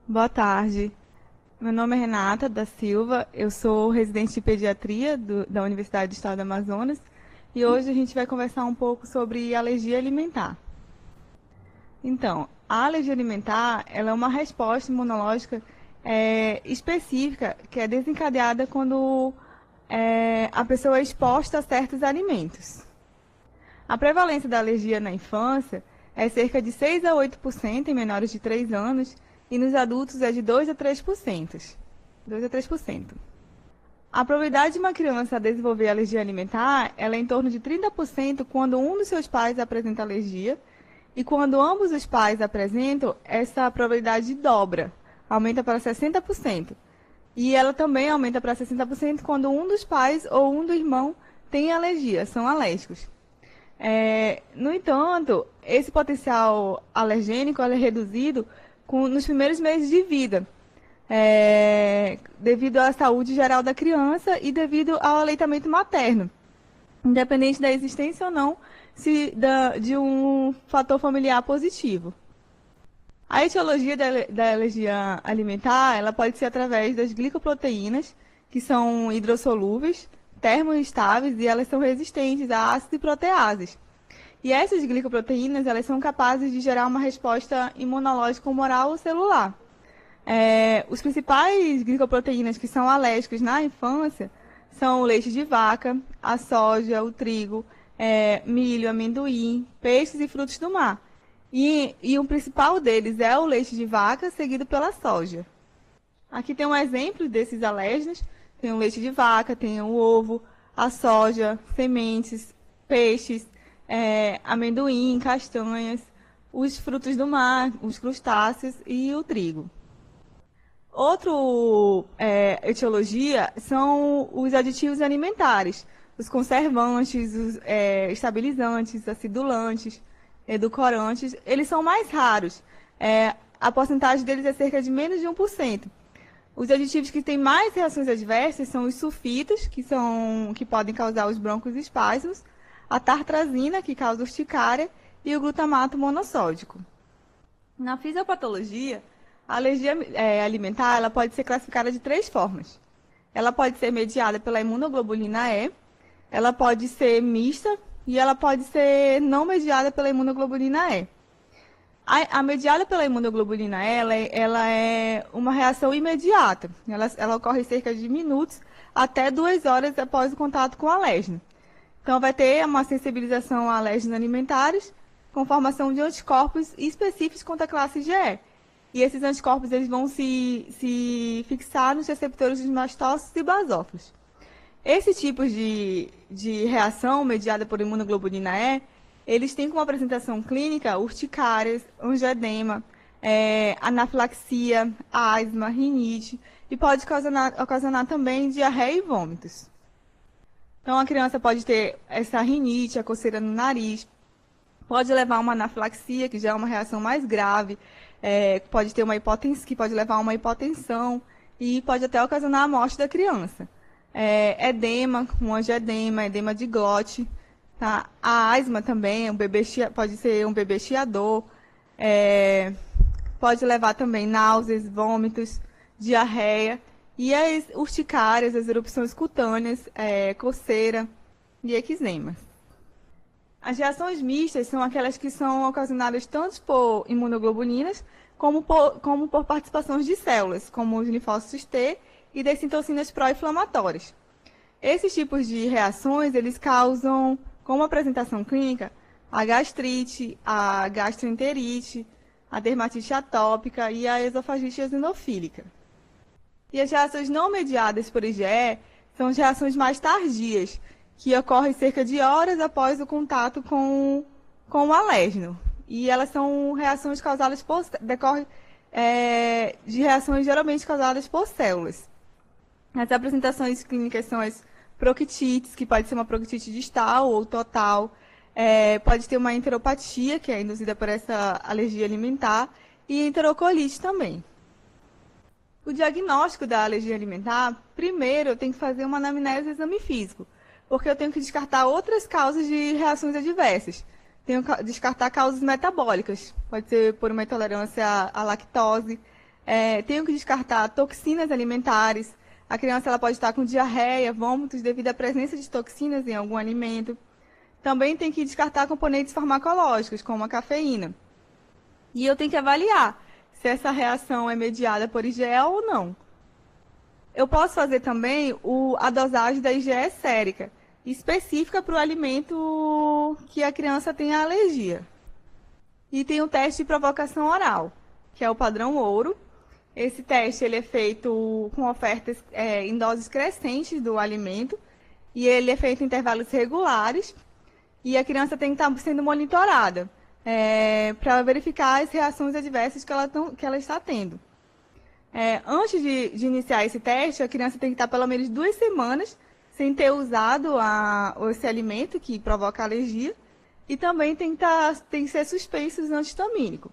Boa tarde. Meu nome é Renata da Silva, eu sou residente de pediatria da Universidade do Estado do Amazonas e hoje a gente vai conversar um pouco sobre alergia alimentar. Então, a alergia alimentar ela é uma resposta imunológica específica que é desencadeada quando a pessoa é exposta a certos alimentos. A prevalência da alergia na infância é cerca de 6 a 8% em menores de 3 anos e nos adultos é de 2 a 3%. 2 a 3%. A probabilidade de uma criança desenvolver alergia alimentar ela é em torno de 30% quando um dos seus pais apresenta alergia e quando ambos os pais apresentam, essa probabilidade dobra, aumenta para 60%. E ela também aumenta para 60% quando um dos pais ou um do irmão tem alergia, são alérgicos. No entanto, esse potencial alergênico é reduzido nos primeiros meses de vida, devido à saúde geral da criança e devido ao aleitamento materno, independente da existência ou não de um fator familiar positivo. A etiologia da alergia alimentar ela pode ser através das glicoproteínas, que são hidrossolúveis, termoestáveis e elas são resistentes a ácidos e proteases. E essas glicoproteínas elas são capazes de gerar uma resposta imunológica humoral ou celular. Os principais glicoproteínas que são alérgicas na infância são o leite de vaca, a soja, o trigo, milho, amendoim, peixes e frutos do mar. E o principal deles é o leite de vaca, seguido pela soja. Aqui tem um exemplo desses alérgenos. Tem o leite de vaca, tem o ovo, a soja, sementes, peixes, amendoim, castanhas, os frutos do mar, os crustáceos e o trigo. Outra etiologia são os aditivos alimentares, os conservantes, os estabilizantes, acidulantes, edulcorantes, eles são mais raros. A porcentagem deles é cerca de menos de 1%. Os aditivos que têm mais reações adversas são os sulfitos, que podem causar os broncoespasmos, a tartrazina, que causa urticária, e o glutamato monossódico. Na fisiopatologia, a alergia alimentar ela pode ser classificada de 3 formas. Ela pode ser mediada pela imunoglobulina E, ela pode ser mista e ela pode ser não mediada pela imunoglobulina E. A mediada pela imunoglobulina E, ela é uma reação imediata. Ela ocorre cerca de minutos até 2 horas após o contato com o alérgeno. Então, vai ter uma sensibilização a alérgenos alimentares com formação de anticorpos específicos contra a classe IgE. E esses anticorpos eles vão se fixar nos receptores dos mastócitos e basófilos. Esse tipo de reação mediada por imunoglobulina E, eles têm como apresentação clínica urticárias, angioedema, anafilaxia, asma, rinite e pode ocasionar também diarreia e vômitos. Então, a criança pode ter essa rinite, a coceira no nariz, pode levar a uma anafilaxia, que já é uma reação mais grave, pode ter uma hipotensão, que pode levar a uma hipotensão e pode até ocasionar a morte da criança. Edema, um angioedema, edema de glote. Tá? A asma também, pode ser um bebê chiador, pode levar também náuseas, vômitos, diarreia, e as urticárias, as erupções cutâneas, coceira e eczemas. As reações mistas são aquelas que são ocasionadas tanto por imunoglobulinas como por participações de células, como os linfócitos T e das citocinas pró-inflamatórias. Esses tipos de reações, eles causam, como apresentação clínica, a gastrite, a gastroenterite, a dermatite atópica e a esofagite eosinofílica. E as reações não mediadas por IgE são as reações mais tardias, que ocorrem cerca de horas após o contato com o alérgeno. E elas são reações causadas decorrem de reações geralmente causadas por células. As apresentações clínicas são as proctites, que pode ser uma proctite distal ou total, pode ter uma enteropatia, que é induzida por essa alergia alimentar, e enterocolite também. O diagnóstico da alergia alimentar, primeiro eu tenho que fazer uma anamnese do exame físico, porque eu tenho que descartar outras causas de reações adversas. Tenho que descartar causas metabólicas, pode ser por uma intolerância à lactose, Tenho que descartar toxinas alimentares. A criança ela pode estar com diarreia, vômitos devido à presença de toxinas em algum alimento. Também tem que descartar componentes farmacológicos, como a cafeína. E eu tenho que avaliar se essa reação é mediada por IgE ou não. Eu posso fazer também a dosagem da IgE sérica, específica para o alimento que a criança tem alergia. E tem o teste de provocação oral, que é o padrão ouro. Esse teste ele é feito com ofertas em doses crescentes do alimento, e ele é feito em intervalos regulares, e a criança tem que estar sendo monitorada para verificar as reações adversas que ela está tendo. Antes de iniciar esse teste, a criança tem que estar pelo menos 2 semanas sem ter usado esse alimento que provoca alergia, e também tem que ser suspenso o anti-histamínico.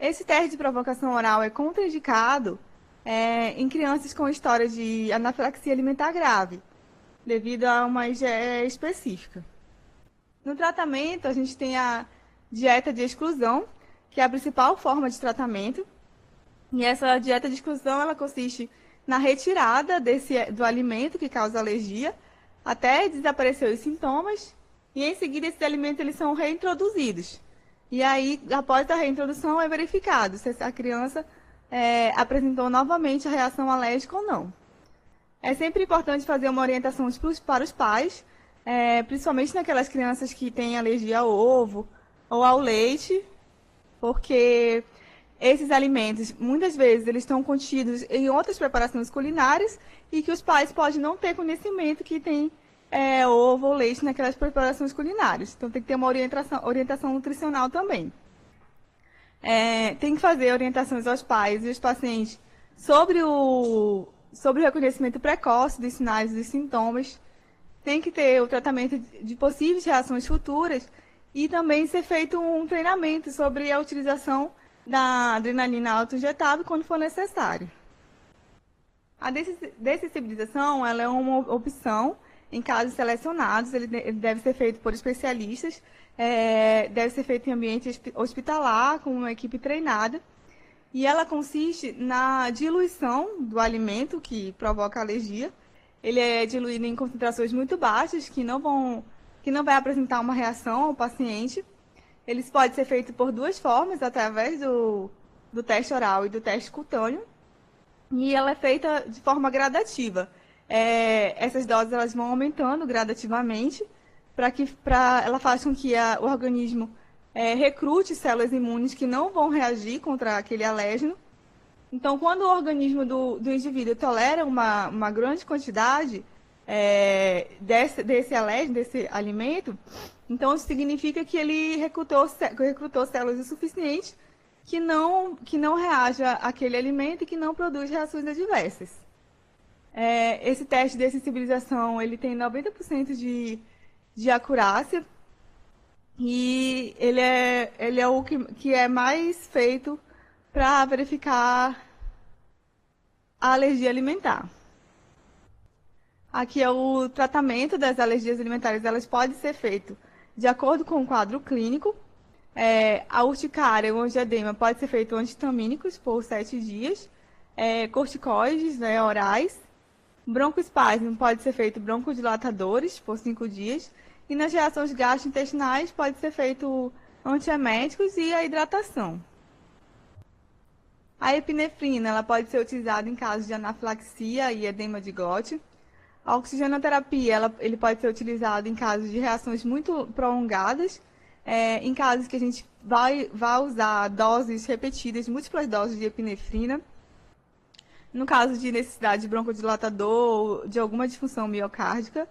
Esse teste de provocação oral é contraindicado em crianças com história de anafilaxia alimentar grave, devido a uma IgE específica. No tratamento, a gente tem a dieta de exclusão, que é a principal forma de tratamento. E essa dieta de exclusão ela consiste na retirada do alimento que causa alergia, até desaparecer os sintomas, e em seguida esses alimentos eles são reintroduzidos. E aí, após a reintrodução, é verificado se a criança apresentou novamente a reação alérgica ou não. É sempre importante fazer uma orientação para os pais, principalmente naquelas crianças que têm alergia ao ovo ou ao leite, porque esses alimentos, muitas vezes, eles estão contidos em outras preparações culinárias e que os pais podem não ter conhecimento que tem ovo ou leite naquelas preparações culinárias. Então, tem que ter uma orientação nutricional também. Tem que fazer orientações aos pais e aos pacientes sobre o reconhecimento precoce dos sinais e dos sintomas. Tem que ter o tratamento de possíveis reações futuras e também ser feito um treinamento sobre a utilização da adrenalina autoinjetável quando for necessário. A dessensibilização ela é uma opção em casos selecionados, ele deve ser feito por especialistas, deve ser feito em ambiente hospitalar, com uma equipe treinada, e ela consiste na diluição do alimento que provoca alergia. Ele é diluído em concentrações muito baixas, que não vai apresentar uma reação ao paciente. Eles podem ser feitos por 2 formas, através do teste oral e do teste cutâneo, e ela é feita de forma gradativa. Essas doses elas vão aumentando gradativamente, ela faz com que o organismo recrute células imunes que não vão reagir contra aquele alérgeno. Então, quando o organismo do indivíduo tolera uma grande quantidade desse alérgeno, desse alimento, então isso significa que ele recrutou células o suficiente que não reaja àquele alimento e que não produz reações adversas. Esse teste de sensibilização ele tem 90% de acurácia e ele é o que é mais feito para verificar a alergia alimentar. Aqui é o tratamento das alergias alimentares, elas podem ser feito de acordo com o quadro clínico. A urticária ou angioedema pode ser feito anti-histamínicos por 7 dias, corticoides orais, broncoespasmo pode ser feito broncodilatadores por 5 dias, e nas reações gastrointestinais pode ser feito antieméticos e a hidratação. A epinefrina ela pode ser utilizada em casos de anafilaxia e edema de glote. A oxigenoterapia ele pode ser utilizado em casos de reações muito prolongadas, em casos que a gente vai usar doses repetidas, múltiplas doses de epinefrina. No caso de necessidade de broncodilatador ou de alguma disfunção miocárdica.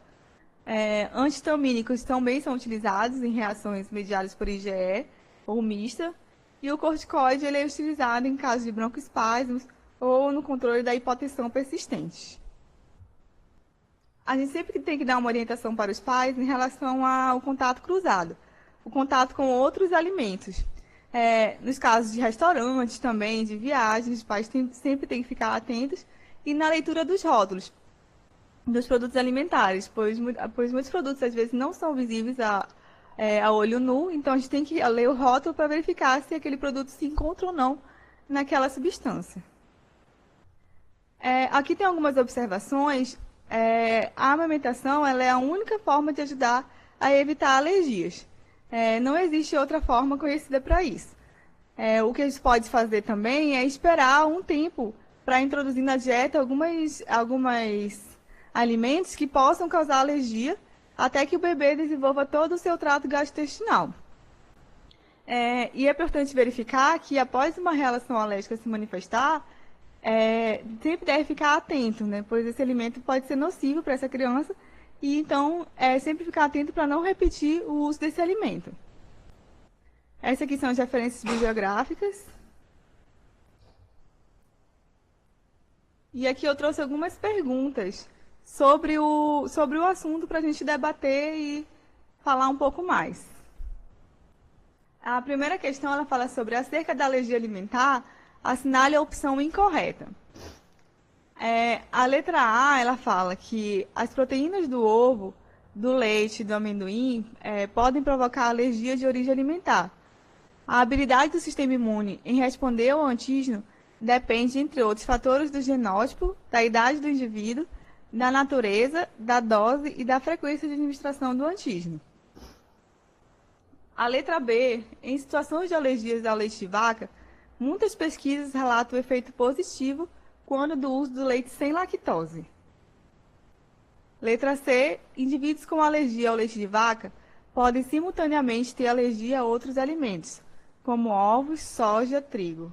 Antihistamínicos também são utilizados em reações mediadas por IgE ou mista. E o corticoide ele é utilizado em casos de broncoespasmos ou no controle da hipotensão persistente. A gente sempre tem que dar uma orientação para os pais em relação ao contato cruzado, o contato com outros alimentos. Nos casos de restaurantes também, de viagens, os pais sempre têm que ficar atentos e na leitura dos rótulos dos produtos alimentares, pois muitos produtos às vezes não são visíveis a olho nu, então a gente tem que ler o rótulo para verificar se aquele produto se encontra ou não naquela substância. Aqui tem algumas observações. A amamentação ela é a única forma de ajudar a evitar alergias. Não existe outra forma conhecida para isso. O que a gente pode fazer também é esperar um tempo para introduzir na dieta algumas alimentos que possam causar alergia até que o bebê desenvolva todo o seu trato gastrointestinal. E é importante verificar que após uma reação alérgica se manifestar, sempre deve ficar atento, né? Pois esse alimento pode ser nocivo para essa criança e então sempre ficar atento para não repetir o uso desse alimento. Essas aqui são as referências bibliográficas. E aqui eu trouxe algumas perguntas sobre o assunto para a gente debater e falar um pouco mais. A primeira questão ela fala sobre acerca da alergia alimentar, assinale a opção incorreta. A letra A ela fala que as proteínas do ovo, do leite e do amendoim podem provocar alergia de origem alimentar. A habilidade do sistema imune em responder ao antígeno depende, entre outros fatores, do genótipo, da idade do indivíduo, da natureza, da dose e da frequência de administração do antígeno. A letra B, em situações de alergias ao leite de vaca, muitas pesquisas relatam o efeito positivo quando do uso do leite sem lactose. Letra C, indivíduos com alergia ao leite de vaca podem simultaneamente ter alergia a outros alimentos, como ovos, soja, trigo.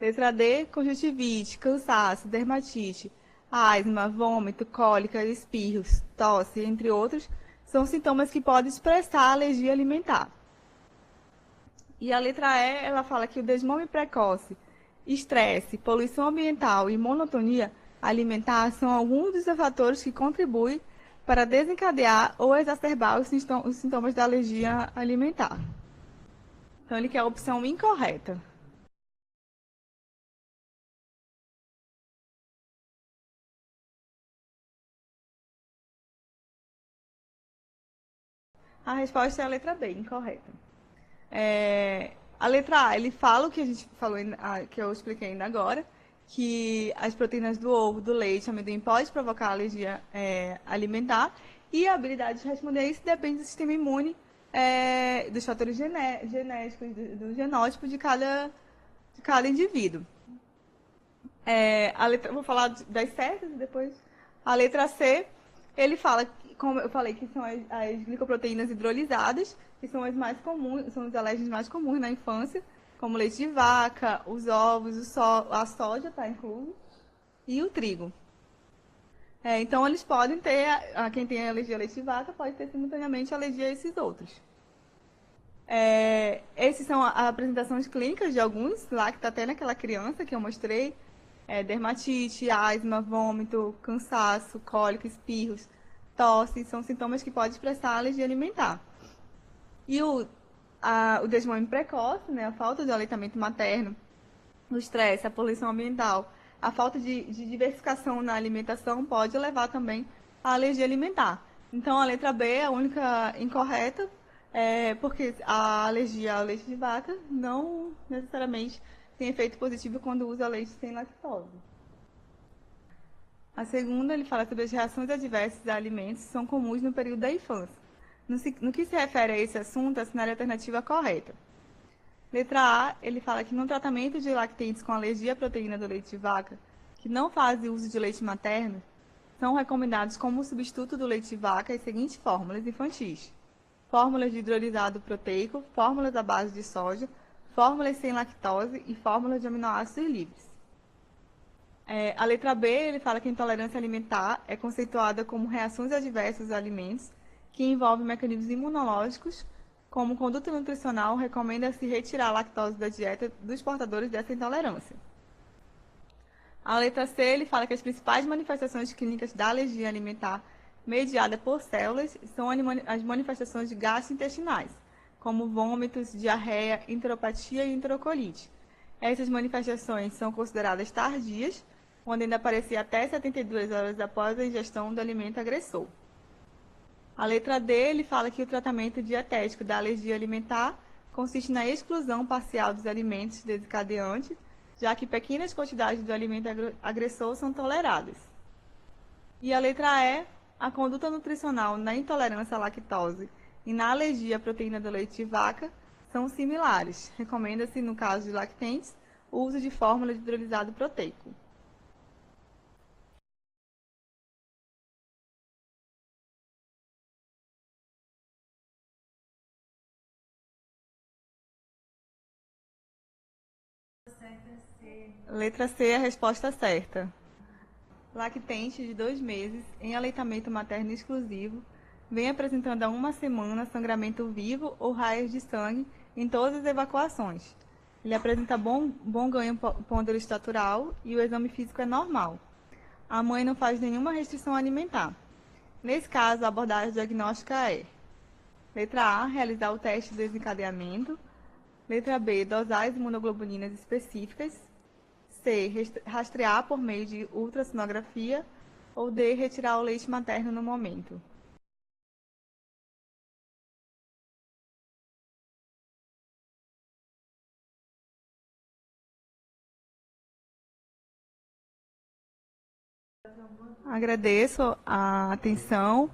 Letra D, conjuntivite, cansaço, dermatite, asma, vômito, cólica, espirros, tosse, entre outros, são sintomas que podem expressar alergia alimentar. E a letra E, ela fala que o desmame precoce, estresse, poluição ambiental e monotonia alimentar são alguns dos fatores que contribuem para desencadear ou exacerbar os sintomas da alergia alimentar. Então, ele quer a opção incorreta. A resposta é a letra B, incorreta. A letra A, ele fala o que a gente falou, que eu expliquei ainda agora, que as proteínas do ovo, do leite, amendoim pode provocar alergia alimentar, e a habilidade de responder a isso depende do sistema imune, dos fatores genéticos, do genótipo de cada indivíduo. Vou falar das certas e depois a letra C, ele fala, como eu falei, que são as glicoproteínas hidrolisadas, que são as mais comuns, são os alérgenos mais comuns na infância, como leite de vaca, os ovos, a soja está incluso, e o trigo. Então, eles podem ter, quem tem alergia a leite de vaca, pode ter simultaneamente alergia a esses outros. Essas são as apresentações clínicas de alguns, lá que está até naquela criança que eu mostrei, dermatite, asma, vômito, cansaço, cólica, espirros, tosse, são sintomas que podem expressar alergia alimentar. E o desmame precoce, né, a falta de aleitamento materno, o estresse, a poluição ambiental, a falta de diversificação na alimentação pode levar também à alergia alimentar. Então, a letra B é a única incorreta, porque a alergia ao leite de vaca não necessariamente tem efeito positivo quando usa leite sem lactose. A segunda, ele fala sobre as reações adversas a alimentos que são comuns no período da infância. No que se refere a esse assunto, assinale a alternativa correta. Letra A, ele fala que no tratamento de lactentes com alergia à proteína do leite de vaca, que não fazem uso de leite materno, são recomendados como substituto do leite de vaca as seguintes fórmulas infantis: fórmulas de hidrolisado proteico, fórmulas à base de soja, fórmulas sem lactose e fórmulas de aminoácidos livres. A letra B, ele fala que a intolerância alimentar é conceituada como reações adversas a alimentos que envolvem mecanismos imunológicos, como conduta nutricional, recomenda-se retirar a lactose da dieta dos portadores dessa intolerância. A letra C, ele fala que as principais manifestações clínicas da alergia alimentar mediada por células são as manifestações gastrointestinais, como vômitos, diarreia, enteropatia e enterocolite. Essas manifestações são consideradas tardias, podendo aparecer até 72 horas após a ingestão do alimento agressor. A letra D, ele fala que o tratamento dietético da alergia alimentar consiste na exclusão parcial dos alimentos desencadeantes, já que pequenas quantidades do alimento agressor são toleradas. E a letra E, a conduta nutricional na intolerância à lactose e na alergia à proteína do leite de vaca são similares. Recomenda-se, no caso de lactentes, o uso de fórmula de hidrolisado proteico. Letra C é a resposta certa. Lactente de 2 meses, em aleitamento materno exclusivo, vem apresentando há uma semana sangramento vivo ou raias de sangue em todas as evacuações. Ele apresenta bom ganho ponderostatural e o exame físico é normal. A mãe não faz nenhuma restrição alimentar. Nesse caso, a abordagem diagnóstica é: letra A, realizar o teste de desencadeamento. Letra B, dosar as imunoglobulinas específicas. C, rastrear por meio de ultrassonografia. Ou D, retirar o leite materno no momento. Agradeço a atenção